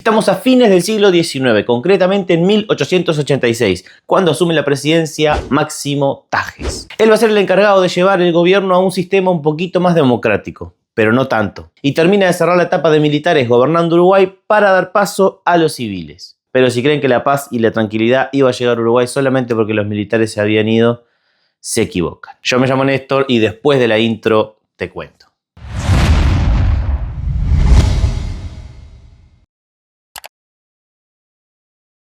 Estamos a fines del siglo XIX, concretamente en 1886, cuando asume la presidencia Máximo Tajes. Él va a ser el encargado de llevar el gobierno a un sistema un poquito más democrático, pero no tanto, y termina de cerrar la etapa de militares gobernando Uruguay para dar paso a los civiles. Pero si creen que la paz y la tranquilidad iba a llegar a Uruguay solamente porque los militares se habían ido, se equivocan. Yo me llamo Néstor y después de la intro te cuento.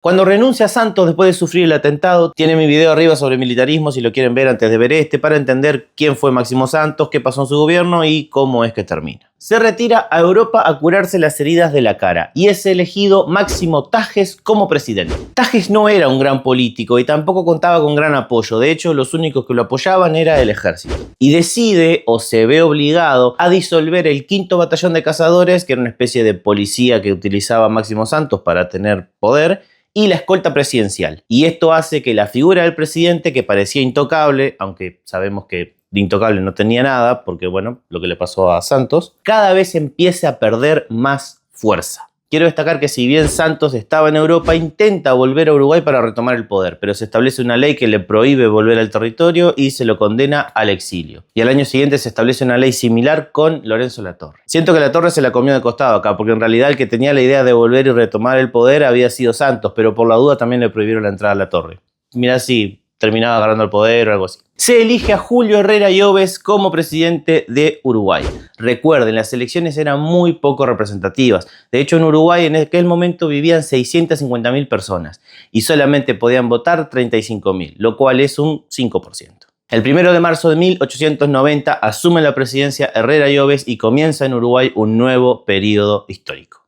Cuando renuncia Santos después de sufrir el atentado, tiene mi video arriba sobre militarismo si lo quieren ver antes de ver este, para entender quién fue Máximo Santos, qué pasó en su gobierno y cómo es que termina. Se retira a Europa a curarse las heridas de la cara y es elegido Máximo Tajes como presidente. Tajes no era un gran político y tampoco contaba con gran apoyo, de hecho los únicos que lo apoyaban era el ejército. Y decide, o se ve obligado, a disolver el 5º Batallón de Cazadores, que era una especie de policía que utilizaba Máximo Santos para tener poder, y la escolta presidencial. Y esto hace que la figura del presidente, que parecía intocable, aunque sabemos que de intocable no tenía nada, porque bueno, lo que le pasó a Santos, cada vez empiece a perder más fuerza. Quiero destacar que si bien Santos estaba en Europa, intenta volver a Uruguay para retomar el poder, pero se establece una ley que le prohíbe volver al territorio y se lo condena al exilio. Y al año siguiente se establece una ley similar con Lorenzo Latorre. Siento que Latorre se la comió de costado acá, porque en realidad el que tenía la idea de volver y retomar el poder había sido Santos, pero por la duda también le prohibieron la entrada a Latorre. Mirá si terminaba agarrando el poder o algo así. Se elige a Julio Herrera Lloves como presidente de Uruguay. Recuerden, las elecciones eran muy poco representativas. De hecho, en Uruguay en aquel momento vivían 650.000 personas y solamente podían votar 35.000, lo cual es un 5%. El 1 de marzo de 1890 asume la presidencia Herrera Lloves y comienza en Uruguay un nuevo periodo histórico.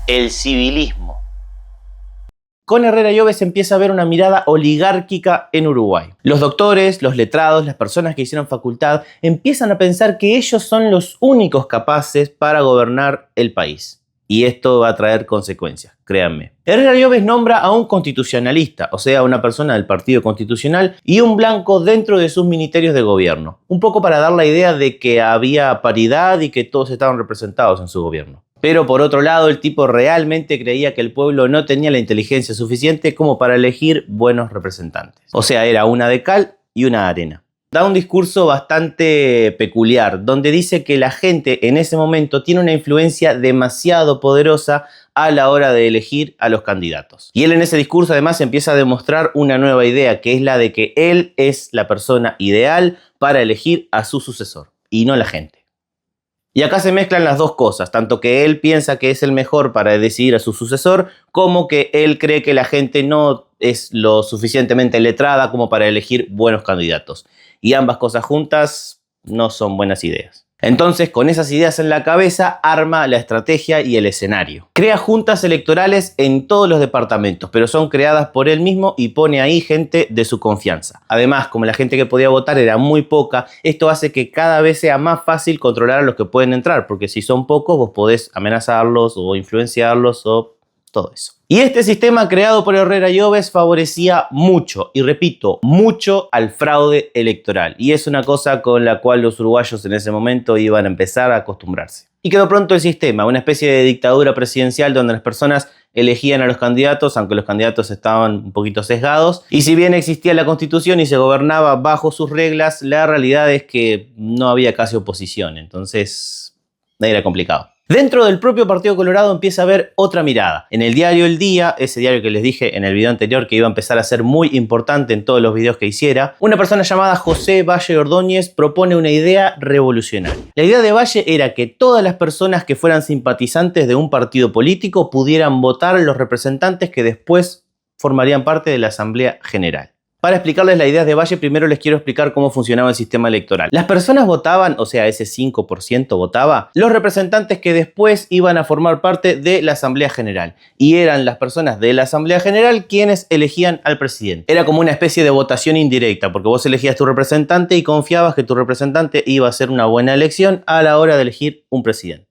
El civilismo. Con Herrera Lloves empieza a haber una mirada oligárquica en Uruguay. Los doctores, los letrados, las personas que hicieron facultad empiezan a pensar que ellos son los únicos capaces para gobernar el país. Y esto va a traer consecuencias, créanme. Herrera Lloves nombra a un constitucionalista, o sea, una persona del Partido Constitucional, y un blanco dentro de sus ministerios de gobierno. Un poco para dar la idea de que había paridad y que todos estaban representados en su gobierno. Pero por otro lado, el tipo realmente creía que el pueblo no tenía la inteligencia suficiente como para elegir buenos representantes. O sea, era una de cal y una de arena. Da un discurso bastante peculiar, donde dice que la gente en ese momento tiene una influencia demasiado poderosa a la hora de elegir a los candidatos. Y él en ese discurso además empieza a demostrar una nueva idea, que es la de que él es la persona ideal para elegir a su sucesor, y no la gente. Y acá se mezclan las dos cosas, tanto que él piensa que es el mejor para decidir a su sucesor, como que él cree que la gente no es lo suficientemente letrada como para elegir buenos candidatos. Y ambas cosas juntas no son buenas ideas. Entonces, con esas ideas en la cabeza, arma la estrategia y el escenario. Crea juntas electorales en todos los departamentos, pero son creadas por él mismo y pone ahí gente de su confianza. Además, como la gente que podía votar era muy poca, esto hace que cada vez sea más fácil controlar a los que pueden entrar, porque si son pocos, vos podés amenazarlos o influenciarlos o todo eso. Y este sistema creado por Herrera Lloves favorecía mucho, y repito, mucho al fraude electoral. Y es una cosa con la cual los uruguayos en ese momento iban a empezar a acostumbrarse. Y quedó pronto el sistema, una especie de dictadura presidencial donde las personas elegían a los candidatos, aunque los candidatos estaban un poquito sesgados. Y si bien existía la Constitución y se gobernaba bajo sus reglas, la realidad es que no había casi oposición, entonces era complicado. Dentro del propio Partido Colorado empieza a haber otra mirada. En el diario El Día, ese diario que les dije en el video anterior que iba a empezar a ser muy importante en todos los videos que hiciera, una persona llamada José Valle Ordóñez propone una idea revolucionaria. La idea de Valle era que todas las personas que fueran simpatizantes de un partido político pudieran votar los representantes que después formarían parte de la Asamblea General. Para explicarles la idea de Valle, primero les quiero explicar cómo funcionaba el sistema electoral. Las personas votaban, o sea, ese 5% votaba, los representantes que después iban a formar parte de la Asamblea General. Y eran las personas de la Asamblea General quienes elegían al presidente. Era como una especie de votación indirecta, porque vos elegías tu representante y confiabas que tu representante iba a hacer una buena elección a la hora de elegir un presidente.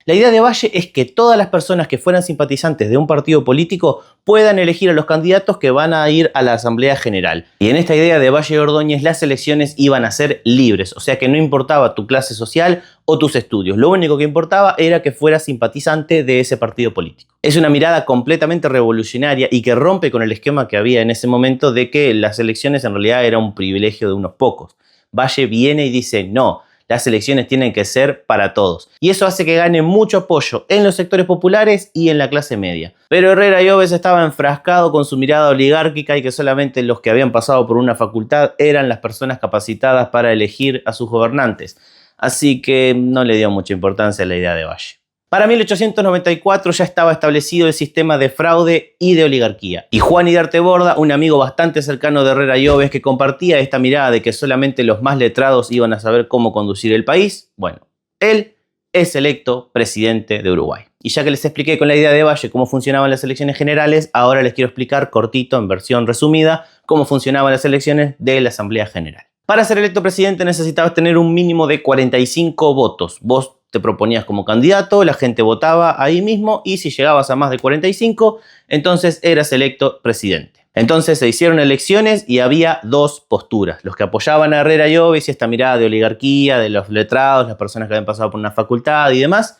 La idea de Valle es que todas las personas que fueran simpatizantes de un partido político puedan elegir a los candidatos que van a ir a la Asamblea General. Y en esta idea de Valle Ordóñez, las elecciones iban a ser libres, o sea que no importaba tu clase social o tus estudios, lo único que importaba era que fueras simpatizante de ese partido político. Es una mirada completamente revolucionaria y que rompe con el esquema que había en ese momento de que las elecciones en realidad era un privilegio de unos pocos. Valle viene y dice, no, las elecciones tienen que ser para todos. Y eso hace que gane mucho apoyo en los sectores populares y en la clase media. Pero Herrera Llobes estaba enfrascado con su mirada oligárquica y que solamente los que habían pasado por una facultad eran las personas capacitadas para elegir a sus gobernantes. Así que no le dio mucha importancia a la idea de Valle. Para 1894 ya estaba establecido el sistema de fraude y de oligarquía. Y Juan Idarte Borda, un amigo bastante cercano de Herrera Llobes que compartía esta mirada de que solamente los más letrados iban a saber cómo conducir el país, bueno, él es electo presidente de Uruguay. Y ya que les expliqué con la idea de Valle cómo funcionaban las elecciones generales, ahora les quiero explicar cortito, en versión resumida, cómo funcionaban las elecciones de la Asamblea General. Para ser electo presidente necesitabas tener un mínimo de 45 votos. Vos te proponías como candidato, la gente votaba ahí mismo y si llegabas a más de 45, entonces eras electo presidente. Entonces se hicieron elecciones y había dos posturas. Los que apoyaban a Herrera Llobes y esta mirada de oligarquía, de los letrados, las personas que habían pasado por una facultad y demás.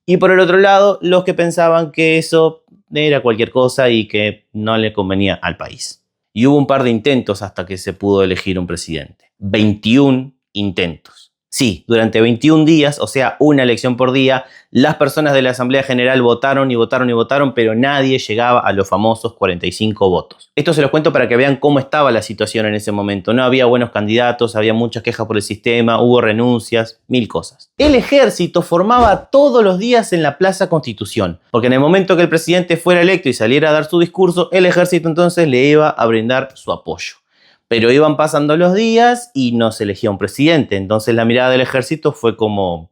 Y por el otro lado, los que pensaban que eso era cualquier cosa y que no le convenía al país. Y hubo un par de intentos hasta que se pudo elegir un presidente. 21 intentos. Sí, durante 21 días, o sea, una elección por día, las personas de la Asamblea General votaron y votaron y votaron, pero nadie llegaba a los famosos 45 votos. Esto se los cuento para que vean cómo estaba la situación en ese momento. No había buenos candidatos, había muchas quejas por el sistema, hubo renuncias, mil cosas. El ejército formaba todos los días en la Plaza Constitución, porque en el momento que el presidente fuera electo y saliera a dar su discurso, el ejército entonces le iba a brindar su apoyo. Pero iban pasando los días y no se elegía un presidente. Entonces la mirada del ejército fue como,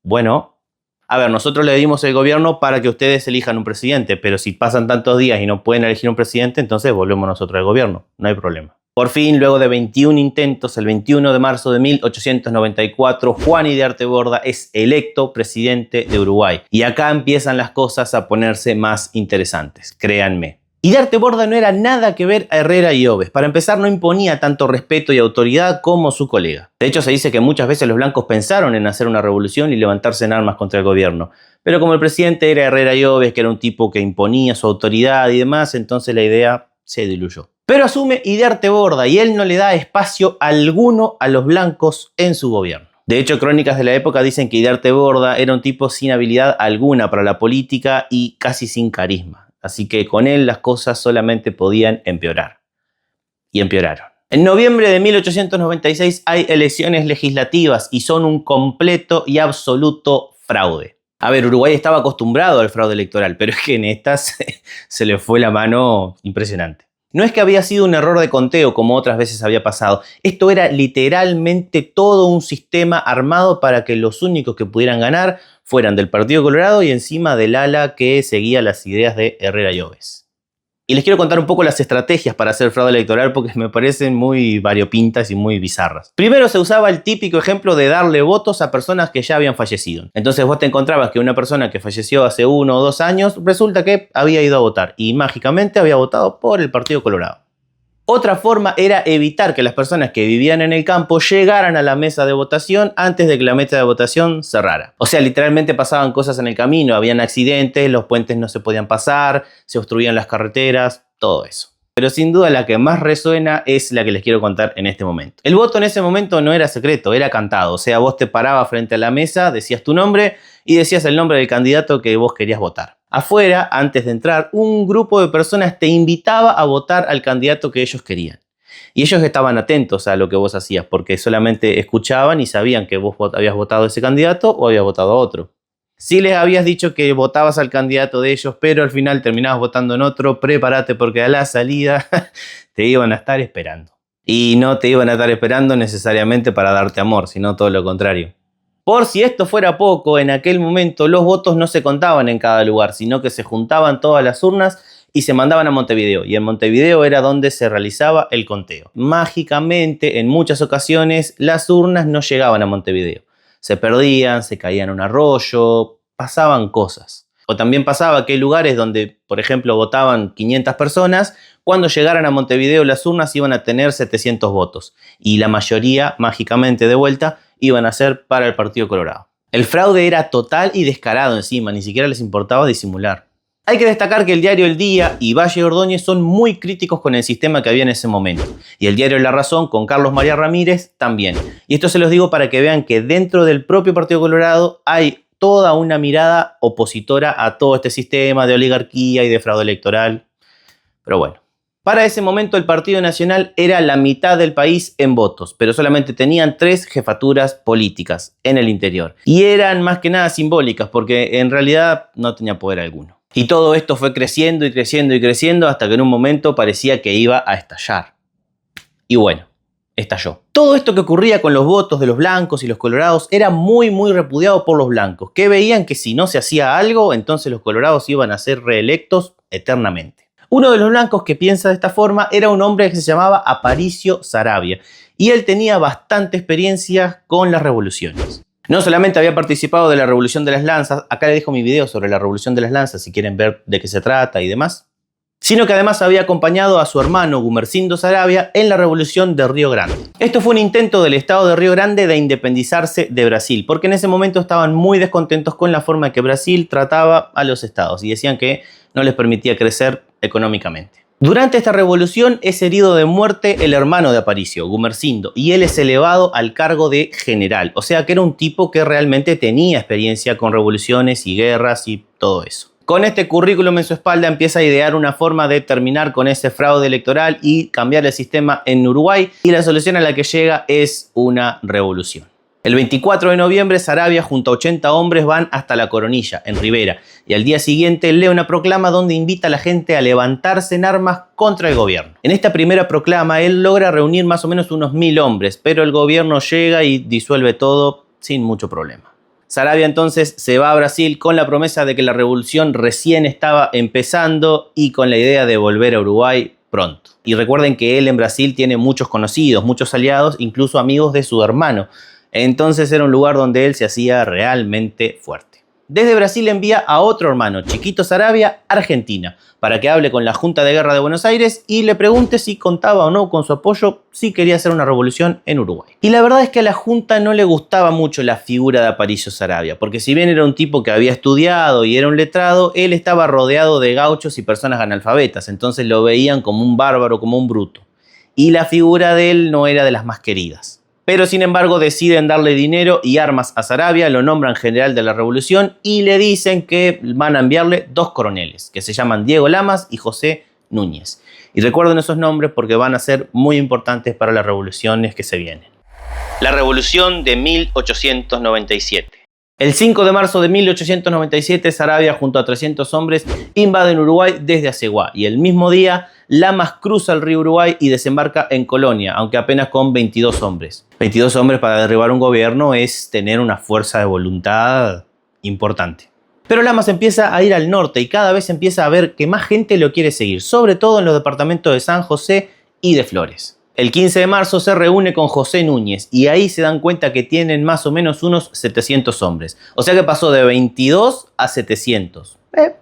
bueno, a ver, nosotros le dimos el gobierno para que ustedes elijan un presidente, pero si pasan tantos días y no pueden elegir un presidente, entonces volvemos nosotros al gobierno, no hay problema. Por fin, luego de 21 intentos, el 21 de marzo de 1894, Juan Idarte Borda es electo presidente de Uruguay. Y acá empiezan las cosas a ponerse más interesantes, créanme. Idarte Borda no era nada que ver a Herrera Llobes. Para empezar, no imponía tanto respeto y autoridad como su colega. De hecho, se dice que muchas veces los blancos pensaron en hacer una revolución y levantarse en armas contra el gobierno. Pero como el presidente era Herrera Llobes, que era un tipo que imponía su autoridad y demás, entonces la idea se diluyó. Pero asume Idarte Borda y él no le da espacio alguno a los blancos en su gobierno. De hecho, crónicas de la época dicen que Idarte Borda era un tipo sin habilidad alguna para la política y casi sin carisma. Así que con él las cosas solamente podían empeorar. Y empeoraron. En noviembre de 1896 hay elecciones legislativas y son un completo y absoluto fraude. A ver, Uruguay estaba acostumbrado al fraude electoral, pero es que en estas se le fue la mano impresionante. No es que había sido un error de conteo como otras veces había pasado. Esto era literalmente todo un sistema armado para que los únicos que pudieran ganar fueran del Partido Colorado y encima del ala que seguía las ideas de Herrera Llobes. Y les quiero contar un poco las estrategias para hacer fraude electoral porque me parecen muy variopintas y muy bizarras. Primero se usaba el típico ejemplo de darle votos a personas que ya habían fallecido. Entonces vos te encontrabas que una persona que falleció hace 1 o 2 años resulta que había ido a votar y mágicamente había votado por el Partido Colorado. Otra forma era evitar que las personas que vivían en el campo llegaran a la mesa de votación antes de que la mesa de votación cerrara. O sea, literalmente pasaban cosas en el camino, habían accidentes, los puentes no se podían pasar, se obstruían las carreteras, todo eso. Pero sin duda la que más resuena es la que les quiero contar en este momento. El voto en ese momento no era secreto, era cantado. O sea, vos te parabas frente a la mesa, decías tu nombre y decías el nombre del candidato que vos querías votar. Afuera, antes de entrar, un grupo de personas te invitaba a votar al candidato que ellos querían. Y ellos estaban atentos a lo que vos hacías, porque solamente escuchaban y sabían que vos habías votado a ese candidato o habías votado a otro. Si les habías dicho que votabas al candidato de ellos, pero al final terminabas votando en otro, prepárate porque a la salida te iban a estar esperando. Y no te iban a estar esperando necesariamente para darte amor, sino todo lo contrario. Por si esto fuera poco, en aquel momento los votos no se contaban en cada lugar, sino que se juntaban todas las urnas y se mandaban a Montevideo. Y en Montevideo era donde se realizaba el conteo. Mágicamente, en muchas ocasiones, las urnas no llegaban a Montevideo. Se perdían, se caían en un arroyo, pasaban cosas. O también pasaba que hay lugares donde, por ejemplo, votaban 500 personas, cuando llegaran a Montevideo las urnas iban a tener 700 votos. Y la mayoría, mágicamente de vuelta, iban a ser para el Partido Colorado. El fraude era total y descarado encima, ni siquiera les importaba disimular. Hay que destacar que el diario El Día y Valle Ordóñez son muy críticos con el sistema que había en ese momento. Y el diario La Razón, con Carlos María Ramírez, también. Y esto se los digo para que vean que dentro del propio Partido Colorado hay toda una mirada opositora a todo este sistema de oligarquía y de fraude electoral. Pero bueno. Para ese momento el Partido Nacional era la mitad del país en votos, pero solamente tenían 3 jefaturas políticas en el interior. Y eran más que nada simbólicas, porque en realidad no tenía poder alguno. Y todo esto fue creciendo y creciendo y creciendo hasta que en un momento parecía que iba a estallar. Y bueno, estalló. Todo esto que ocurría con los votos de los blancos y los colorados era muy repudiado por los blancos, que veían que si no se hacía algo, entonces los colorados iban a ser reelectos eternamente. Uno de los blancos que piensa de esta forma era un hombre que se llamaba Aparicio Saravia, y él tenía bastante experiencia con las revoluciones. No solamente había participado de la Revolución de las Lanzas, acá les dejo mi video sobre la Revolución de las Lanzas si quieren ver de qué se trata y demás, sino que además había acompañado a su hermano Gumersindo Saravia en la Revolución de Río Grande. Esto fue un intento del Estado de Río Grande de independizarse de Brasil, porque en ese momento estaban muy descontentos con la forma en que Brasil trataba a los estados y decían que no les permitía crecer económicamente. Durante esta revolución es herido de muerte el hermano de Aparicio, Gumersindo, y él es elevado al cargo de general, o sea que era un tipo que realmente tenía experiencia con revoluciones y guerras y todo eso. Con este currículum en su espalda empieza a idear una forma de terminar con ese fraude electoral y cambiar el sistema en Uruguay, y la solución a la que llega es una revolución. El 24 de noviembre, Saravia junto a 80 hombres van hasta La Coronilla, en Rivera, y al día siguiente lee una proclama donde invita a la gente a levantarse en armas contra el gobierno. En esta primera proclama, él logra reunir más o menos unos 1000 hombres, pero el gobierno llega y disuelve todo sin mucho problema. Saravia entonces se va a Brasil con la promesa de que la revolución recién estaba empezando y con la idea de volver a Uruguay pronto. Y recuerden que él en Brasil tiene muchos conocidos, muchos aliados, incluso amigos de su hermano. Entonces era un lugar donde él se hacía realmente fuerte. Desde Brasil envía a otro hermano, Chiquito Saravia, a Argentina, para que hable con la Junta de Guerra de Buenos Aires y le pregunte si contaba o no con su apoyo si quería hacer una revolución en Uruguay. Y la verdad es que a la Junta no le gustaba mucho la figura de Aparicio Saravia, porque si bien era un tipo que había estudiado y era un letrado, él estaba rodeado de gauchos y personas analfabetas, entonces lo veían como un bárbaro, como un bruto. Y la figura de él no era de las más queridas. Pero sin embargo deciden darle dinero y armas a Saravia, lo nombran general de la revolución y le dicen que van a enviarle 2 coroneles, que se llaman Diego Lamas y José Núñez. Y recuerden esos nombres porque van a ser muy importantes para las revoluciones que se vienen. La Revolución de 1897. El 5 de marzo de 1897, Saravia junto a 300 hombres invaden Uruguay desde Aceguá y el mismo día Lamas cruza el río Uruguay y desembarca en Colonia, aunque apenas con 22 hombres. 22 hombres para derribar un gobierno es tener una fuerza de voluntad importante. Pero Lamas empieza a ir al norte y cada vez empieza a ver que más gente lo quiere seguir, sobre todo en los departamentos de San José y de Flores. El 15 de marzo se reúne con José Núñez y ahí se dan cuenta que tienen más o menos unos 700 hombres. O sea que pasó de 22 a 700.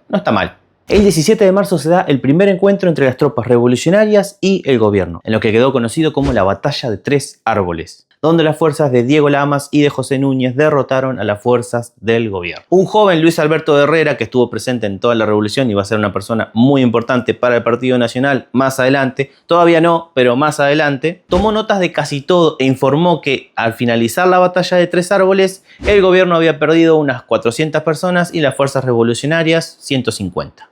No está mal. El 17 de marzo se da el primer encuentro entre las tropas revolucionarias y el gobierno, en lo que quedó conocido como la Batalla de 3 Árboles, donde las fuerzas de Diego Lamas y de José Núñez derrotaron a las fuerzas del gobierno. Un joven, Luis Alberto de Herrera, que estuvo presente en toda la revolución y va a ser una persona muy importante para el Partido Nacional más adelante, todavía no, pero más adelante, tomó notas de casi todo e informó que al finalizar la Batalla de 3 Árboles, el gobierno había perdido unas 400 personas y las fuerzas revolucionarias 150.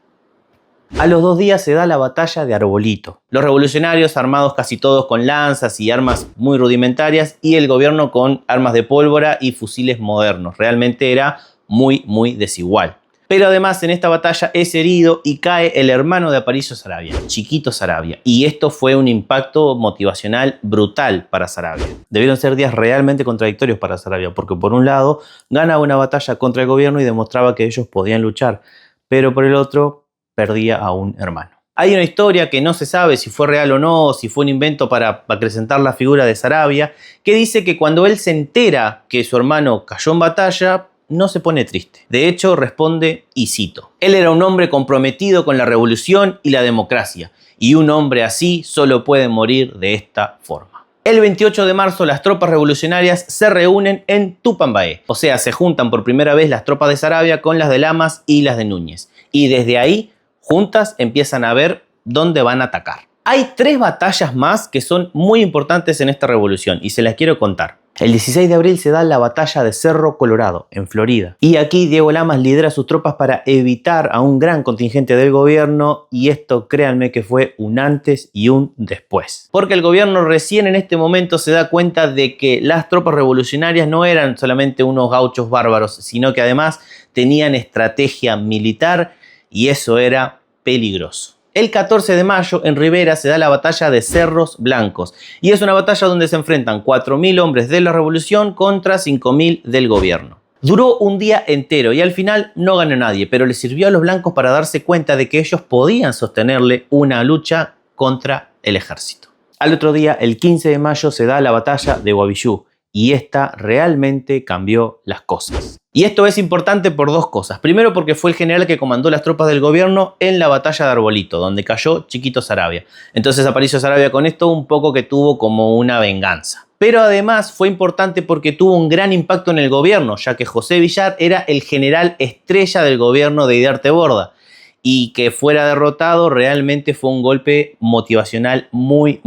A los 2 días se da la batalla de Arbolito. Los revolucionarios armados casi todos con lanzas y armas muy rudimentarias y el gobierno con armas de pólvora y fusiles modernos. Realmente era muy desigual. Pero además en esta batalla es herido y cae el hermano de Aparicio Saravia, Chiquito Saravia. Y esto fue un impacto motivacional brutal para Saravia. Debieron ser días realmente contradictorios para Saravia, porque por un lado ganaba una batalla contra el gobierno y demostraba que ellos podían luchar, pero por el otro perdía a un hermano. Hay una historia que no se sabe si fue real o no, o si fue un invento para acrecentar la figura de Saravia, que dice que cuando él se entera que su hermano cayó en batalla, no se pone triste. De hecho, responde, y cito: él era un hombre comprometido con la revolución y la democracia, y un hombre así solo puede morir de esta forma. El 28 de marzo las tropas revolucionarias se reúnen en Tupambaé, o sea, se juntan por primera vez las tropas de Saravia con las de Lamas y las de Núñez, y desde ahí, juntas, empiezan a ver dónde van a atacar. Hay 3 batallas más que son muy importantes en esta revolución y se las quiero contar. El 16 de abril se da la batalla de Cerro Colorado, en Florida. Y aquí Diego Lamas lidera sus tropas para evitar a un gran contingente del gobierno, y esto, créanme, que fue un antes y un después. Porque el gobierno recién en este momento se da cuenta de que las tropas revolucionarias no eran solamente unos gauchos bárbaros, sino que además tenían estrategia militar, y eso era peligroso. El 14 de mayo en Rivera se da la batalla de Cerros Blancos, y es una batalla donde se enfrentan 4.000 hombres de la revolución contra 5.000 del gobierno. Duró un día entero y al final no ganó nadie, pero le sirvió a los blancos para darse cuenta de que ellos podían sostenerle una lucha contra el ejército. Al otro día, el 15 de mayo, se da la batalla de Guavillú, y esta realmente cambió las cosas. Y esto es importante por 2 cosas. Primero, porque fue el general que comandó las tropas del gobierno en la batalla de Arbolito, donde cayó Chiquito Saravia. Entonces Aparicio Saravia con esto un poco que tuvo como una venganza. Pero además fue importante porque tuvo un gran impacto en el gobierno, ya que José Villar era el general estrella del gobierno de Idiarte Borda. Y que fuera derrotado realmente fue un golpe motivacional muy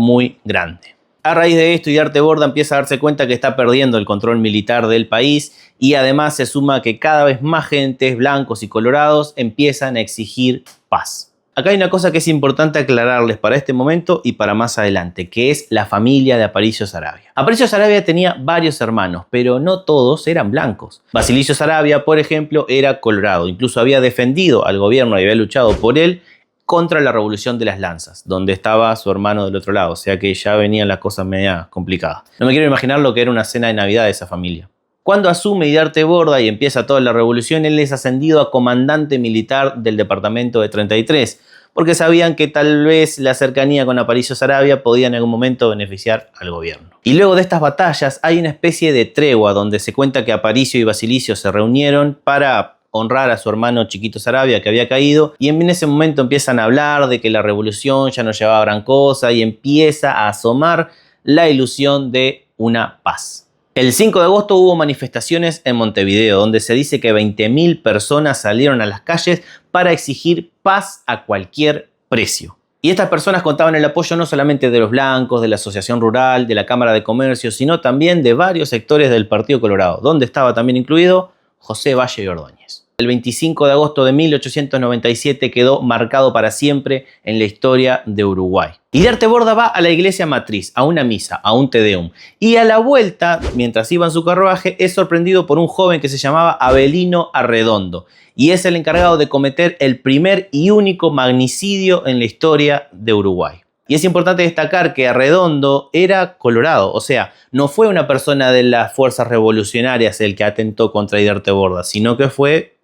grande. A raíz de esto, Idiarte Borda empieza a darse cuenta que está perdiendo el control militar del país, y además se suma que cada vez más gentes, blancos y colorados, empiezan a exigir paz. Acá hay una cosa que es importante aclararles para este momento y para más adelante, que es la familia de Aparicio Saravia. Aparicio Saravia tenía varios hermanos, pero no todos eran blancos. Basilicio Saravia, por ejemplo, era colorado, incluso había defendido al gobierno y había luchado por él contra la Revolución de las Lanzas, donde estaba su hermano del otro lado, o sea que ya venían las cosas media complicadas. No me quiero imaginar lo que era una cena de Navidad de esa familia. Cuando asume Idiarte Borda y empieza toda la revolución, él es ascendido a comandante militar del departamento de 33, porque sabían que tal vez la cercanía con Aparicio Saravia podía en algún momento beneficiar al gobierno. Y luego de estas batallas hay una especie de tregua donde se cuenta que Aparicio y Basilicio se reunieron para honrar a su hermano Chiquito Saravia que había caído, y en ese momento empiezan a hablar de que la revolución ya no llevaba gran cosa y empieza a asomar la ilusión de una paz. El 5 de agosto hubo manifestaciones en Montevideo, donde se dice que 20.000 personas salieron a las calles para exigir paz a cualquier precio. Y estas personas contaban el apoyo no solamente de los blancos, de la Asociación Rural, de la Cámara de Comercio, sino también de varios sectores del Partido Colorado, donde estaba también incluido José Valle y Ordóñez. El 25 de agosto de 1897 quedó marcado para siempre en la historia de Uruguay. Idiarte Borda va a la iglesia matriz, a una misa, a un Te Deum, y a la vuelta, mientras iba en su carruaje, es sorprendido por un joven que se llamaba Avelino Arredondo, y es el encargado de cometer el primer y único magnicidio en la historia de Uruguay. Y es importante destacar que Arredondo era colorado, o sea, no fue una persona de las fuerzas revolucionarias el que atentó contra Idiarte Borda, sino que fue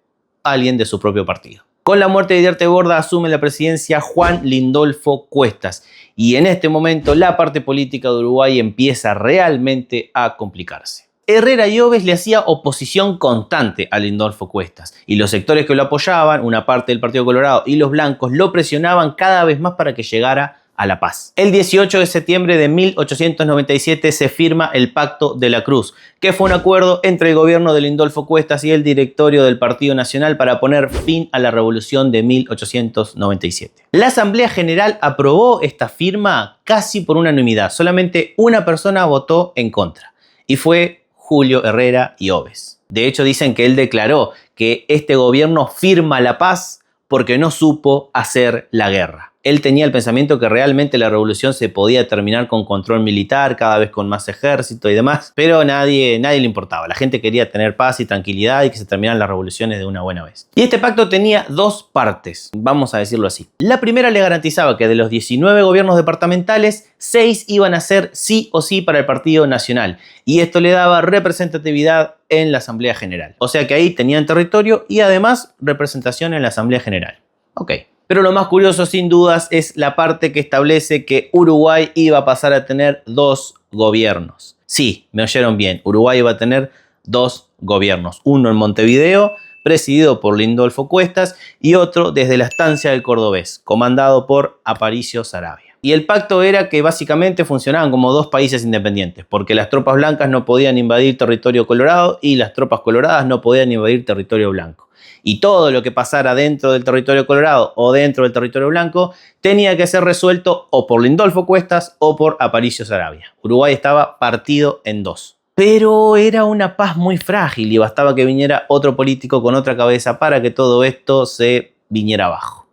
alguien de su propio partido. Con la muerte de Idiarte Borda asume la presidencia Juan Lindolfo Cuestas, y en este momento la parte política de Uruguay empieza realmente a complicarse. Herrera y Oves le hacía oposición constante a Lindolfo Cuestas, y los sectores que lo apoyaban, una parte del Partido Colorado y los blancos, lo presionaban cada vez más para que llegara a la paz. El 18 de septiembre de 1897 se firma el Pacto de la Cruz, que fue un acuerdo entre el gobierno de Lindolfo Cuestas y el directorio del Partido Nacional para poner fin a la revolución de 1897. La Asamblea General aprobó esta firma casi por unanimidad, solamente una persona votó en contra, y fue Julio Herrera y Oves. De hecho, dicen que él declaró que este gobierno firma la paz porque no supo hacer la guerra. Él tenía el pensamiento que realmente la revolución se podía terminar con control militar, cada vez con más ejército y demás, pero nadie le importaba. La gente quería tener paz y tranquilidad y que se terminaran las revoluciones de una buena vez. Y este pacto tenía 2 partes, vamos a decirlo así. La primera le garantizaba que de los 19 gobiernos departamentales, 6 iban a ser sí o sí para el Partido Nacional, y esto le daba representatividad en la Asamblea General. O sea que ahí tenían territorio y además representación en la Asamblea General. Ok. Pero lo más curioso, sin dudas, es la parte que establece que Uruguay iba a pasar a tener 2 gobiernos. Sí, me oyeron bien, Uruguay iba a tener 2 gobiernos, uno en Montevideo, presidido por Lindolfo Cuestas, y otro desde la estancia del Cordobés, comandado por Aparicio Saravia. Y el pacto era que básicamente funcionaban como 2 países independientes, porque las tropas blancas no podían invadir territorio colorado y las tropas coloradas no podían invadir territorio blanco. Y todo lo que pasara dentro del territorio colorado o dentro del territorio blanco tenía que ser resuelto o por Lindolfo Cuestas o por Aparicio Saravia. Uruguay estaba partido en 2. Pero era una paz muy frágil y bastaba que viniera otro político con otra cabeza para que todo esto se viniera abajo.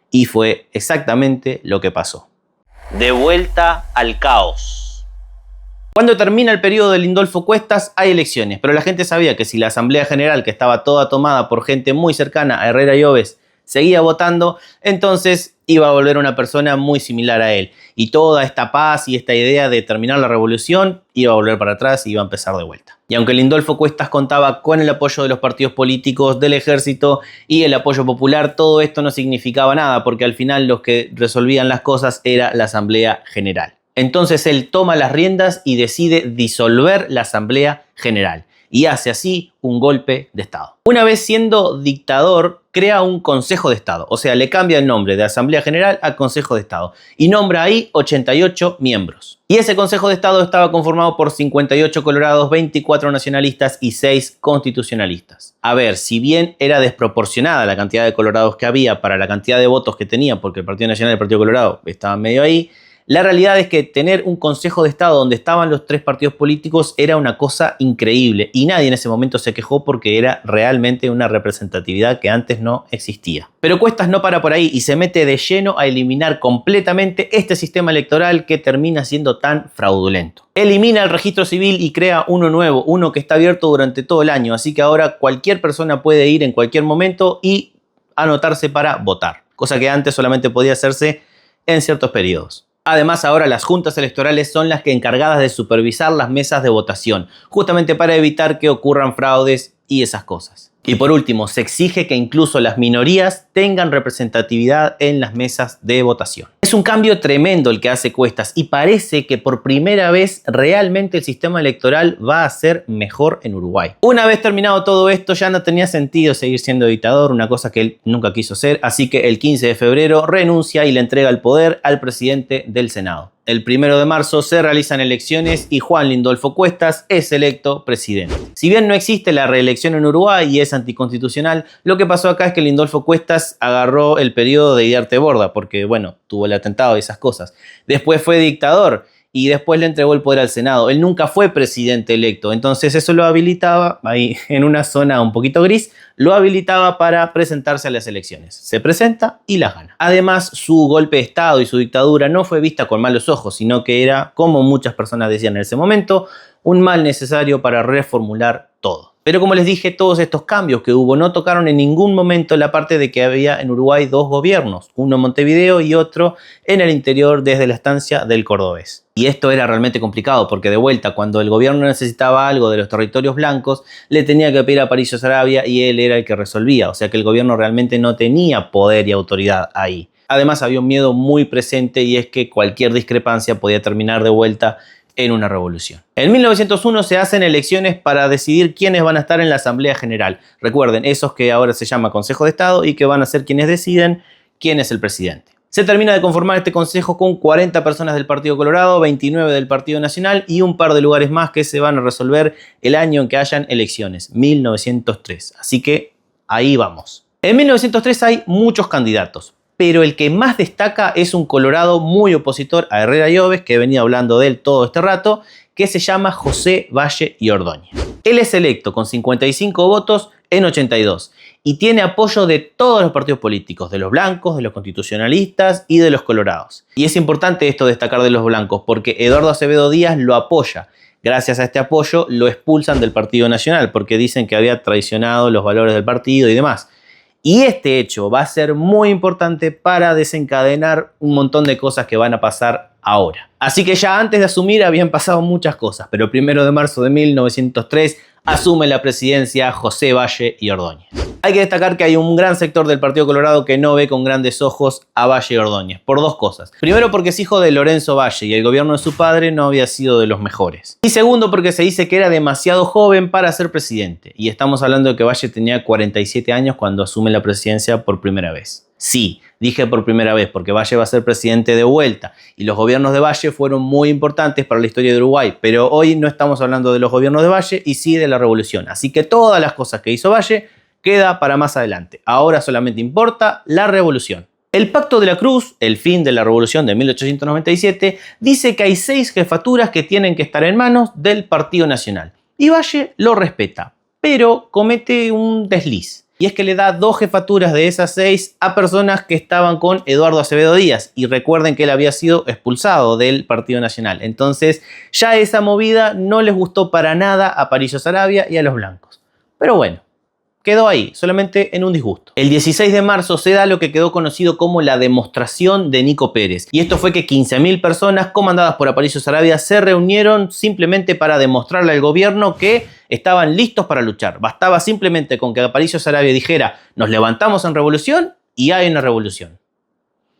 Y fue exactamente lo que pasó. De vuelta al caos. Cuando termina el periodo de Lindolfo Cuestas hay elecciones, pero la gente sabía que si la Asamblea General, que estaba toda tomada por gente muy cercana a Herrera y Oves, seguía votando, entonces iba a volver una persona muy similar a él. Y toda esta paz y esta idea de terminar la revolución iba a volver para atrás y iba a empezar de vuelta. Y aunque Lindolfo Cuestas contaba con el apoyo de los partidos políticos, del ejército y el apoyo popular, todo esto no significaba nada, porque al final los que resolvían las cosas era la Asamblea General. Entonces él toma las riendas y decide disolver la Asamblea General. Y hace así un golpe de Estado. Una vez siendo dictador, crea un Consejo de Estado. O sea, le cambia el nombre de Asamblea General a Consejo de Estado. Y nombra ahí 88 miembros. Y ese Consejo de Estado estaba conformado por 58 colorados, 24 nacionalistas y 6 constitucionalistas. A ver, si bien era desproporcionada la cantidad de colorados que había para la cantidad de votos que tenía, porque el Partido Nacional y el Partido Colorado estaban medio ahí, la realidad es que tener un Consejo de Estado donde estaban los 3 partidos políticos era una cosa increíble y nadie en ese momento se quejó porque era realmente una representatividad que antes no existía. Pero Cuestas no para por ahí y se mete de lleno a eliminar completamente este sistema electoral que termina siendo tan fraudulento. Elimina el registro civil y crea uno nuevo, uno que está abierto durante todo el año, así que ahora cualquier persona puede ir en cualquier momento y anotarse para votar, cosa que antes solamente podía hacerse en ciertos periodos. Además, ahora las juntas electorales son las que encargadas de supervisar las mesas de votación, justamente para evitar que ocurran fraudes y esas cosas. Y por último, se exige que incluso las minorías tengan representatividad en las mesas de votación. Es un cambio tremendo el que hace Cuestas y parece que por primera vez realmente el sistema electoral va a ser mejor en Uruguay. Una vez terminado todo esto ya no tenía sentido seguir siendo dictador, una cosa que él nunca quiso ser, así que el 15 de febrero renuncia y le entrega el poder al presidente del Senado. El 1 de marzo se realizan elecciones y Juan Lindolfo Cuestas es electo presidente. Si bien no existe la reelección en Uruguay y es anticonstitucional, lo que pasó acá es que Lindolfo Cuestas agarró el periodo de Idiarte Borda, porque bueno, tuvo el atentado y esas cosas. Después fue dictador y después le entregó el poder al Senado. Él nunca fue presidente electo, entonces eso lo habilitaba, ahí en una zona un poquito gris, lo habilitaba para presentarse a las elecciones. Se presenta y las gana. Además, su golpe de Estado y su dictadura no fue vista con malos ojos, sino que era, como muchas personas decían en ese momento, un mal necesario para reformular todo. Pero como les dije, todos estos cambios que hubo no tocaron en ningún momento la parte de que había en Uruguay 2 gobiernos, uno en Montevideo y otro en el interior desde la estancia del Cordobés. Y esto era realmente complicado porque de vuelta, cuando el gobierno necesitaba algo de los territorios blancos, le tenía que pedir a Aparicio Saravia y él era el que resolvía. O sea que el gobierno realmente no tenía poder y autoridad ahí. Además había un miedo muy presente y es que cualquier discrepancia podía terminar de vuelta en una revolución. En 1901 se hacen elecciones para decidir quiénes van a estar en la Asamblea General. Recuerden, esos que ahora se llama Consejo de Estado y que van a ser quienes deciden quién es el presidente. Se termina de conformar este consejo con 40 personas del Partido Colorado, 29 del Partido Nacional y un par de lugares más que se van a resolver el año en que hayan elecciones, 1903. Así que ahí vamos. En 1903 hay muchos candidatos, pero el que más destaca es un colorado muy opositor a Herrera y Oves, que he venido hablando de él todo este rato, que se llama José Valle y Ordóñez. Él es electo con 55 votos en 82 y tiene apoyo de todos los partidos políticos, de los blancos, de los constitucionalistas y de los colorados. Y es importante esto destacar de los blancos porque Eduardo Acevedo Díaz lo apoya. Gracias a este apoyo lo expulsan del Partido Nacional porque dicen que había traicionado los valores del partido y demás. Y este hecho va a ser muy importante para desencadenar un montón de cosas que van a pasar ahora. Así que ya antes de asumir habían pasado muchas cosas, pero el 1 de marzo de 1903 asume la presidencia José Valle y Ordóñez. Hay que destacar que hay un gran sector del Partido Colorado que no ve con grandes ojos a Valle y Ordóñez, por dos cosas. Primero, porque es hijo de Lorenzo Valle y el gobierno de su padre no había sido de los mejores. Y segundo, porque se dice que era demasiado joven para ser presidente. Y estamos hablando de que Valle tenía 47 años cuando asume la presidencia por primera vez. Sí, dije por primera vez porque Valle va a ser presidente de vuelta y los gobiernos de Valle fueron muy importantes para la historia de Uruguay, pero hoy no estamos hablando de los gobiernos de Valle y sí de la revolución. Así que todas las cosas que hizo Valle queda para más adelante. Ahora solamente importa la revolución. El Pacto de la Cruz, el fin de la revolución de 1897, dice que hay 6 jefaturas que tienen que estar en manos del Partido Nacional. Y Valle lo respeta, pero comete un desliz. Y es que le da 2 jefaturas de esas 6 a personas que estaban con Eduardo Acevedo Díaz. Y recuerden que él había sido expulsado del Partido Nacional. Entonces ya esa movida no les gustó para nada a Aparicio Saravia y a los blancos. Pero bueno, quedó ahí, solamente en un disgusto. El 16 de marzo se da lo que quedó conocido como la demostración de Nico Pérez. Y esto fue que 15.000 personas comandadas por Aparicio Saravia se reunieron simplemente para demostrarle al gobierno que estaban listos para luchar. Bastaba simplemente con que Aparicio Saravia dijera: nos levantamos en revolución y hay una revolución.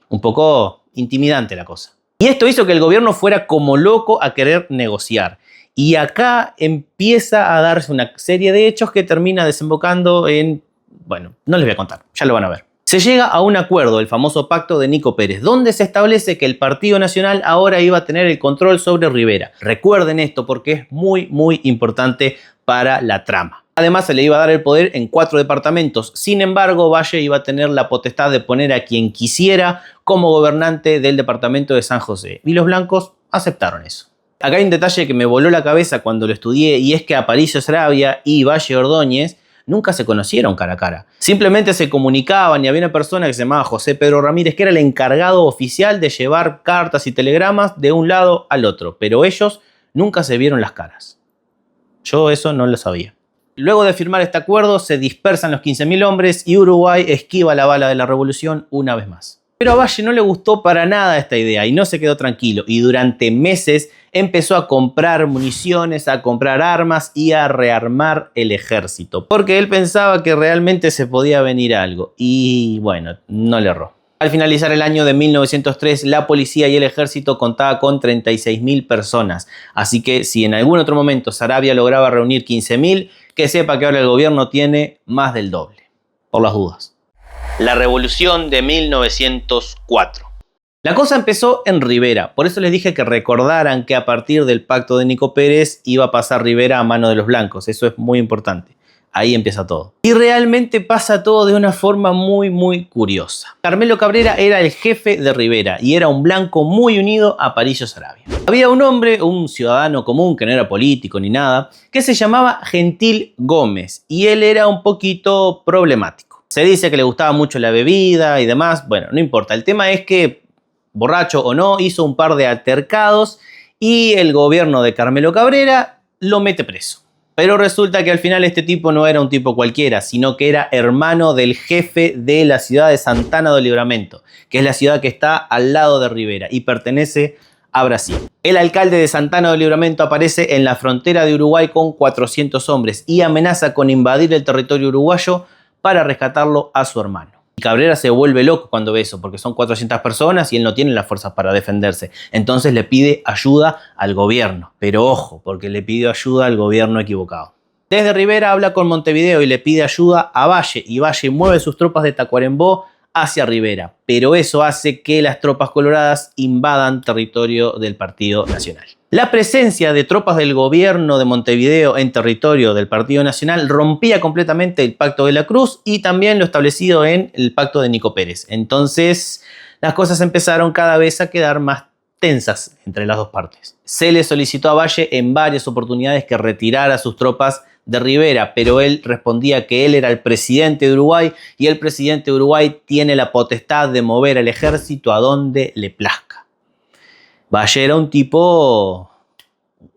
Un poco intimidante la cosa. Y esto hizo que el gobierno fuera como loco a querer negociar. Y acá empieza a darse una serie de hechos que termina desembocando en... Bueno, no les voy a contar, ya lo van a ver. Se llega a un acuerdo, el famoso pacto de Nico Pérez, donde se establece que el Partido Nacional ahora iba a tener el control sobre Rivera. Recuerden esto porque es muy, muy importante para la trama. Además, se le iba a dar el poder en 4 departamentos. Sin embargo, Valle iba a tener la potestad de poner a quien quisiera como gobernante del departamento de San José. Y los blancos aceptaron eso. Acá hay un detalle que me voló la cabeza cuando lo estudié, y es que Aparicio Saravia y Valle Ordóñez nunca se conocieron cara a cara. Simplemente se comunicaban y había una persona que se llamaba José Pedro Ramírez que era el encargado oficial de llevar cartas y telegramas de un lado al otro, pero ellos nunca se vieron las caras. Yo eso no lo sabía. Luego de firmar este acuerdo se dispersan los 15.000 hombres y Uruguay esquiva la bala de la revolución una vez más. Pero a Valle no le gustó para nada esta idea y no se quedó tranquilo, y durante meses empezó a comprar municiones, a comprar armas y a rearmar el ejército, porque él pensaba que realmente se podía venir algo, y bueno, no le erró. Al finalizar el año de 1903, la policía y el ejército contaba con 36.000 personas, así que si en algún otro momento Saravia lograba reunir 15.000, que sepa que ahora el gobierno tiene más del doble, por las dudas. La revolución de 1904. La cosa empezó en Rivera, por eso les dije que recordaran que a partir del pacto de Nico Pérez iba a pasar Rivera a mano de los blancos, eso es muy importante. Ahí empieza todo. Y realmente pasa todo de una forma muy, muy curiosa. Carmelo Cabrera era el jefe de Rivera y era un blanco muy unido a Aparicio Saravia. Había un hombre, un ciudadano común que no era político ni nada, que se llamaba Gentil Gómez y él era un poquito problemático. Se dice que le gustaba mucho la bebida y demás. Bueno, no importa. El tema es que, borracho o no, hizo un par de altercados y el gobierno de Carmelo Cabrera lo mete preso. Pero resulta que al final este tipo no era un tipo cualquiera, sino que era hermano del jefe de la ciudad de Santana do Livramento, que es la ciudad que está al lado de Rivera y pertenece a Brasil. El alcalde de Santana do Livramento aparece en la frontera de Uruguay con 400 hombres y amenaza con invadir el territorio uruguayo para rescatarlo a su hermano. Y Cabrera se vuelve loco cuando ve eso, porque son 400 personas y él no tiene las fuerzas para defenderse. Entonces le pide ayuda al gobierno. Pero ojo, porque le pidió ayuda al gobierno equivocado. Desde Rivera habla con Montevideo y le pide ayuda a Valle, y Valle mueve sus tropas de Tacuarembó hacia Rivera. Pero eso hace que las tropas coloradas invadan territorio del Partido Nacional. La presencia de tropas del gobierno de Montevideo en territorio del Partido Nacional rompía completamente el Pacto de la Cruz y también lo establecido en el Pacto de Nico Pérez. Entonces, las cosas empezaron cada vez a quedar más tensas entre las dos partes. Se le solicitó a Valle en varias oportunidades que retirara sus tropas de Rivera, pero él respondía que él era el presidente de Uruguay y el presidente de Uruguay tiene la potestad de mover el ejército a donde le plazca. Valle era un tipo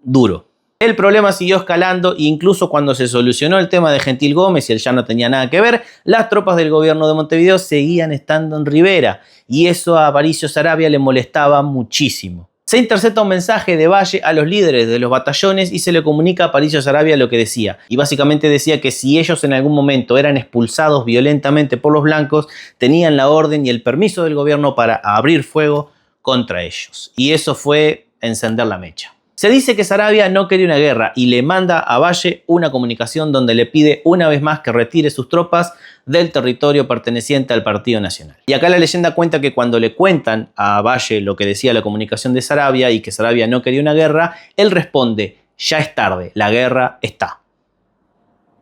duro. El problema siguió escalando e incluso cuando se solucionó el tema de Gentil Gómez y él ya no tenía nada que ver, las tropas del gobierno de Montevideo seguían estando en Rivera y eso a Aparicio Saravia le molestaba muchísimo. Se intercepta un mensaje de Valle a los líderes de los batallones y se le comunica a Aparicio Saravia lo que decía. Y básicamente decía que si ellos en algún momento eran expulsados violentamente por los blancos, tenían la orden y el permiso del gobierno para abrir fuego contra ellos. Y eso fue encender la mecha. Se dice que Saravia no quería una guerra y le manda a Valle una comunicación donde le pide una vez más que retire sus tropas del territorio perteneciente al Partido Nacional. Y acá la leyenda cuenta que cuando le cuentan a Valle lo que decía la comunicación de Saravia y que Saravia no quería una guerra, él responde: ya es tarde, la guerra está.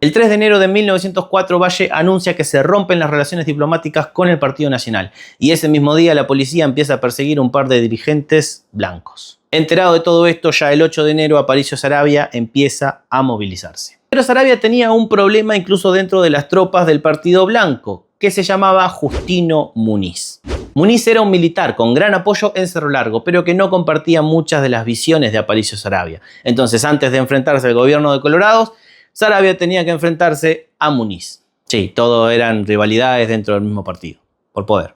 El 3 de enero de 1904, Valle anuncia que se rompen las relaciones diplomáticas con el Partido Nacional y ese mismo día la policía empieza a perseguir un par de dirigentes blancos. Enterado de todo esto, ya el 8 de enero Aparicio Saravia empieza a movilizarse. Pero Saravia tenía un problema incluso dentro de las tropas del Partido Blanco, que se llamaba Justino Muniz. Muniz era un militar con gran apoyo en Cerro Largo, pero que no compartía muchas de las visiones de Aparicio Saravia. Entonces, antes de enfrentarse al gobierno de Colorados, Saravia tenía que enfrentarse a Muniz. Sí, todo eran rivalidades dentro del mismo partido, por poder.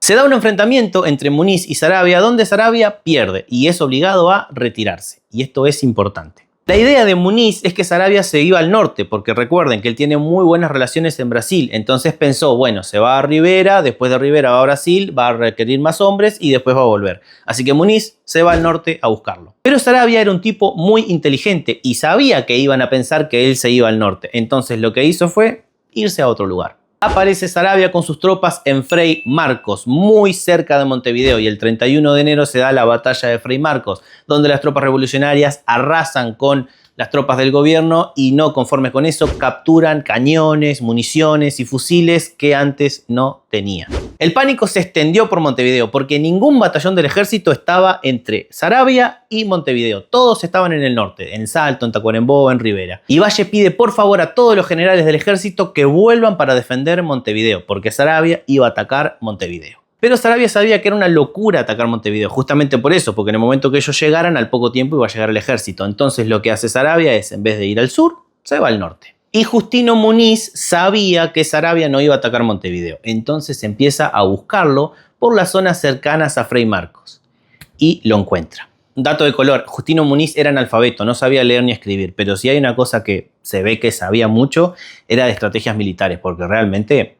Se da un enfrentamiento entre Muniz y Saravia donde Saravia pierde y es obligado a retirarse. Y esto es importante. La idea de Muniz es que Saravia se iba al norte, porque recuerden que él tiene muy buenas relaciones en Brasil. Entonces pensó, bueno, se va a Rivera, después de Rivera va a Brasil, va a requerir más hombres y después va a volver. Así que Muniz se va al norte a buscarlo. Pero Saravia era un tipo muy inteligente y sabía que iban a pensar que él se iba al norte. Entonces lo que hizo fue irse a otro lugar. Aparece Saravia con sus tropas en Frei Marcos, muy cerca de Montevideo, y el 31 de enero se da la batalla de Frei Marcos, donde las tropas revolucionarias arrasan con las tropas del gobierno y no conformes con eso capturan cañones, municiones y fusiles que antes no tenían. El pánico se extendió por Montevideo porque ningún batallón del ejército estaba entre Saravia y Montevideo. Todos estaban en el norte, en Salto, en Tacuarembó, en Rivera. Y Valle pide por favor a todos los generales del ejército que vuelvan para defender Montevideo, porque Saravia iba a atacar Montevideo. Pero Saravia sabía que era una locura atacar Montevideo, justamente por eso, porque en el momento que ellos llegaran, al poco tiempo iba a llegar el ejército. Entonces lo que hace Saravia es, en vez de ir al sur, se va al norte. Y Justino Muniz sabía que Saravia no iba a atacar Montevideo, entonces empieza a buscarlo por las zonas cercanas a Frei Marcos. Y lo encuentra. Dato de color, Justino Muniz era analfabeto, no sabía leer ni escribir, pero si hay una cosa que se ve que sabía mucho, era de estrategias militares, porque realmente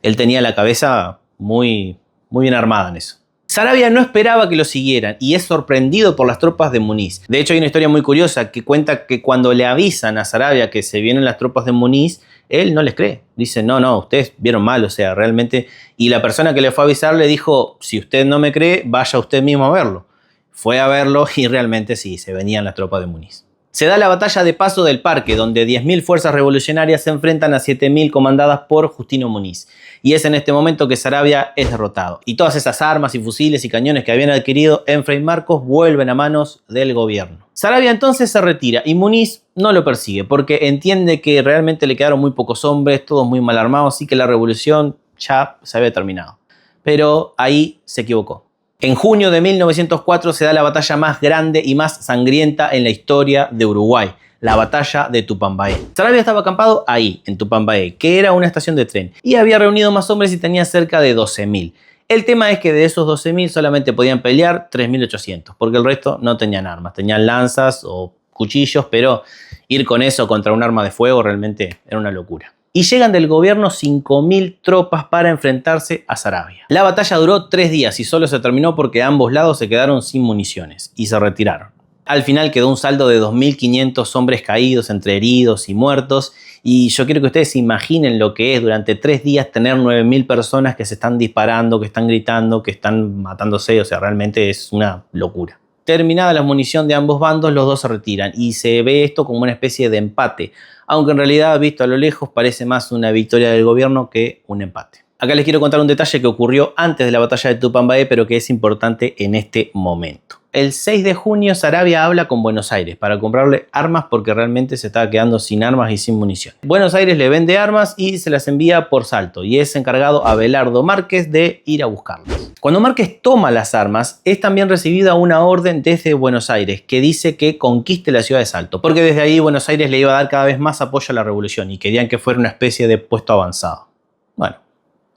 él tenía la cabeza muy bien armada en eso. Saravia no esperaba que lo siguieran y es sorprendido por las tropas de Muniz. De hecho, hay una historia muy curiosa que cuenta que cuando le avisan a Saravia que se vienen las tropas de Muniz, él no les cree. Dice, no, ustedes vieron mal, o sea, realmente... Y la persona que le fue a avisar le dijo, si usted no me cree, vaya usted mismo a verlo. Fue a verlo y realmente sí, se venían las tropas de Muniz. Se da la batalla de Paso del Parque, donde 10.000 fuerzas revolucionarias se enfrentan a 7.000 comandadas por Justino Muniz. Y es en este momento que Saravia es derrotado. Y todas esas armas y fusiles y cañones que habían adquirido en Frei Marcos vuelven a manos del gobierno. Saravia entonces se retira y Muniz no lo persigue porque entiende que realmente le quedaron muy pocos hombres, todos muy mal armados y que la revolución ya se había terminado. Pero ahí se equivocó. En junio de 1904 se da la batalla más grande y más sangrienta en la historia de Uruguay, la batalla de Tupambaé. Saravia estaba acampado ahí, en Tupambaé, que era una estación de tren, y había reunido más hombres y tenía cerca de 12.000. El tema es que de esos 12.000 solamente podían pelear 3.800, porque el resto no tenían armas, tenían lanzas o cuchillos, pero ir con eso contra un arma de fuego realmente era una locura. Y llegan del gobierno 5.000 tropas para enfrentarse a Saravia. La batalla duró 3 días y solo se terminó porque ambos lados se quedaron sin municiones y se retiraron. Al final quedó un saldo de 2.500 hombres caídos entre heridos y muertos y yo quiero que ustedes se imaginen lo que es durante 3 días tener 9.000 personas que se están disparando, que están gritando, que están matándose, o sea, realmente es una locura. Terminada la munición de ambos bandos, los dos se retiran y se ve esto como una especie de empate, aunque en realidad, visto a lo lejos, parece más una victoria del gobierno que un empate. Acá les quiero contar un detalle que ocurrió antes de la batalla de Tupambaé, pero que es importante en este momento. El 6 de junio, Saravia habla con Buenos Aires para comprarle armas porque realmente se estaba quedando sin armas y sin munición. Buenos Aires le vende armas y se las envía por Salto y es encargado a Abelardo Márquez de ir a buscarlas. Cuando Márquez toma las armas, es también recibida una orden desde Buenos Aires que dice que conquiste la ciudad de Salto, porque desde ahí Buenos Aires le iba a dar cada vez más apoyo a la revolución y querían que fuera una especie de puesto avanzado. Bueno,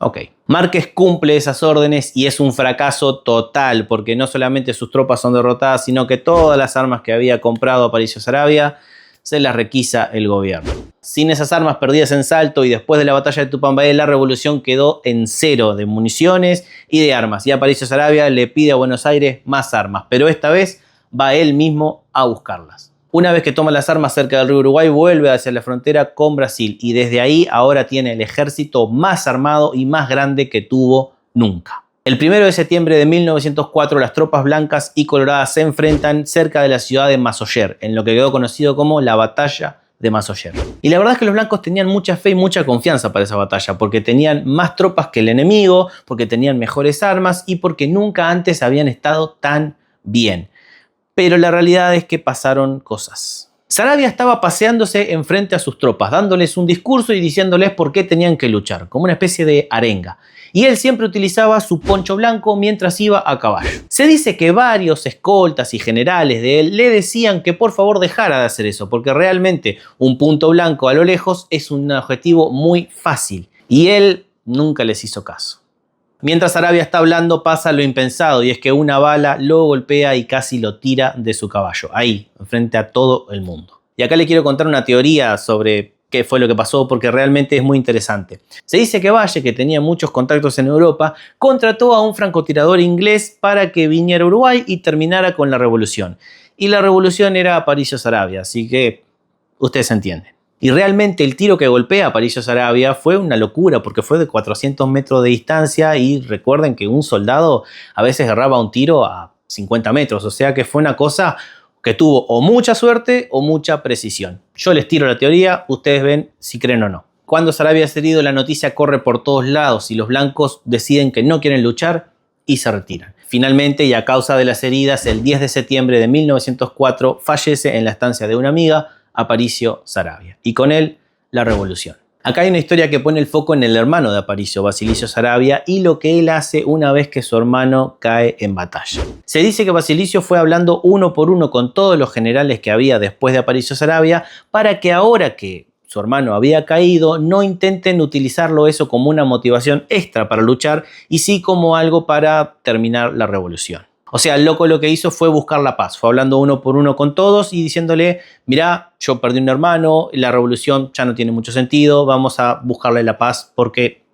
Ok. Márquez cumple esas órdenes y es un fracaso total porque no solamente sus tropas son derrotadas, sino que todas las armas que había comprado Aparicio Saravia se las requisa el gobierno. Sin esas armas perdidas en Salto y después de la batalla de Tupambaé, la revolución quedó en cero de municiones y de armas. Y Aparicio Saravia le pide a Buenos Aires más armas, pero esta vez va él mismo a buscarlas. Una vez que toma las armas cerca del río Uruguay, vuelve hacia la frontera con Brasil y desde ahí ahora tiene el ejército más armado y más grande que tuvo nunca. El 1 de septiembre de 1904 las tropas blancas y coloradas se enfrentan cerca de la ciudad de Massoyer, en lo que quedó conocido como la Batalla de Massoyer. Y la verdad es que los blancos tenían mucha fe y mucha confianza para esa batalla, porque tenían más tropas que el enemigo, porque tenían mejores armas y porque nunca antes habían estado tan bien. Pero la realidad es que pasaron cosas. Saravia estaba paseándose enfrente a sus tropas, dándoles un discurso y diciéndoles por qué tenían que luchar, como una especie de arenga. Y él siempre utilizaba su poncho blanco mientras iba a caballo. Se dice que varios escoltas y generales de él le decían que por favor dejara de hacer eso, porque realmente un punto blanco a lo lejos es un objetivo muy fácil. Y él nunca les hizo caso. Mientras Saravia está hablando pasa lo impensado y es que una bala lo golpea y casi lo tira de su caballo, ahí, frente a todo el mundo. Y acá le quiero contar una teoría sobre qué fue lo que pasó porque realmente es muy interesante. Se dice que Valle, que tenía muchos contactos en Europa, contrató a un francotirador inglés para que viniera a Uruguay y terminara con la revolución. Y la revolución era Aparicio Saravia, así que ustedes entienden. Y realmente el tiro que golpea a Aparicio Saravia fue una locura porque fue de 400 metros de distancia y recuerden que un soldado a veces agarraba un tiro a 50 metros, o sea que fue una cosa que tuvo o mucha suerte o mucha precisión. Yo les tiro la teoría, ustedes ven si creen o no. Cuando Saravia es herido, la noticia corre por todos lados y los blancos deciden que no quieren luchar y se retiran. Finalmente, y a causa de las heridas, el 10 de septiembre de 1904 fallece en la estancia de una amiga, Aparicio Saravia, y con él la revolución. Acá hay una historia que pone el foco en el hermano de Aparicio, Basilicio Saravia, y lo que él hace una vez que su hermano cae en batalla. Se dice que Basilicio fue hablando uno por uno con todos los generales que había después de Aparicio Saravia para que ahora que su hermano había caído, no intenten utilizarlo eso como una motivación extra para luchar y sí como algo para terminar la revolución. O sea, el loco lo que hizo fue buscar la paz, fue hablando uno por uno con todos y diciéndole, mirá, yo perdí un hermano, la revolución ya no tiene mucho sentido, vamos a buscarle la paz porque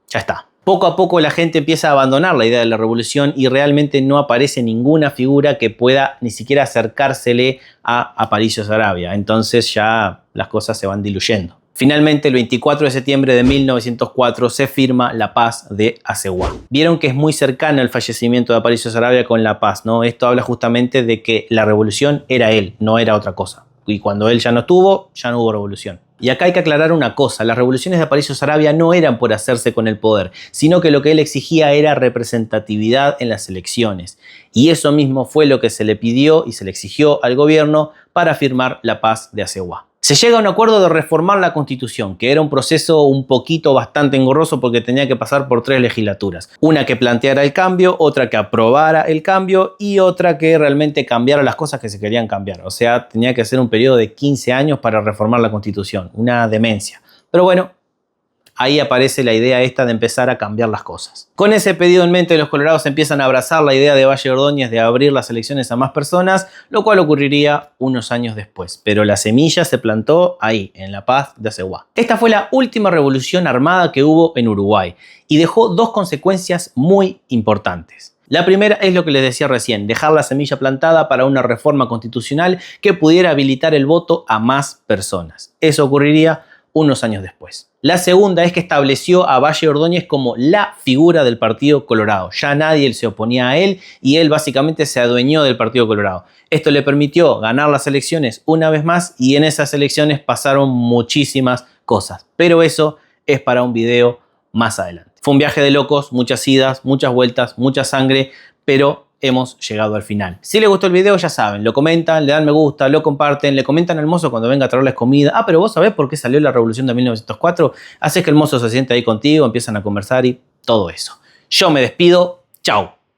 ya está. Poco a poco la gente empieza a abandonar la idea de la revolución y realmente no aparece ninguna figura que pueda ni siquiera acercársele a Aparicio Saravia. Entonces ya las cosas se van diluyendo. Finalmente, el 24 de septiembre de 1904 se firma la paz de Aseguá. Vieron que es muy cercano el fallecimiento de Aparicio Saravia con la paz, ¿no? Esto habla justamente de que la revolución era él, no era otra cosa. Y cuando él ya no estuvo, ya no hubo revolución. Y acá hay que aclarar una cosa, las revoluciones de Aparicio Saravia no eran por hacerse con el poder, sino que lo que él exigía era representatividad en las elecciones. Y eso mismo fue lo que se le pidió y se le exigió al gobierno para firmar la paz de Aseguá. Se llega a un acuerdo de reformar la Constitución, que era un proceso un poquito bastante engorroso porque tenía que pasar por 3 legislaturas. Una que planteara el cambio, otra que aprobara el cambio y otra que realmente cambiara las cosas que se querían cambiar. O sea, tenía que ser un periodo de 15 años para reformar la Constitución. Una demencia. Pero bueno, ahí aparece la idea esta de empezar a cambiar las cosas. Con ese pedido en mente, los colorados empiezan a abrazar la idea de Valle Ordóñez de abrir las elecciones a más personas, lo cual ocurriría unos años después. Pero la semilla se plantó ahí, en la paz de Aseguá. Esta fue la última revolución armada que hubo en Uruguay y dejó 2 consecuencias muy importantes. La primera es lo que les decía recién, dejar la semilla plantada para una reforma constitucional que pudiera habilitar el voto a más personas. Eso ocurriría unos años después. La segunda es que estableció a Valle Ordóñez como la figura del Partido Colorado. Ya nadie se oponía a él y él básicamente se adueñó del Partido Colorado. Esto le permitió ganar las elecciones una vez más y en esas elecciones pasaron muchísimas cosas. Pero eso es para un video más adelante. Fue un viaje de locos, muchas idas, muchas vueltas, mucha sangre, pero hemos llegado al final. Si les gustó el video, ya saben, lo comentan, le dan me gusta, lo comparten, le comentan al mozo cuando venga a traerles comida. Ah, pero vos sabés por qué salió la revolución de 1904. Haces que el mozo se siente ahí contigo, empiezan a conversar y todo eso. Yo me despido. Chau.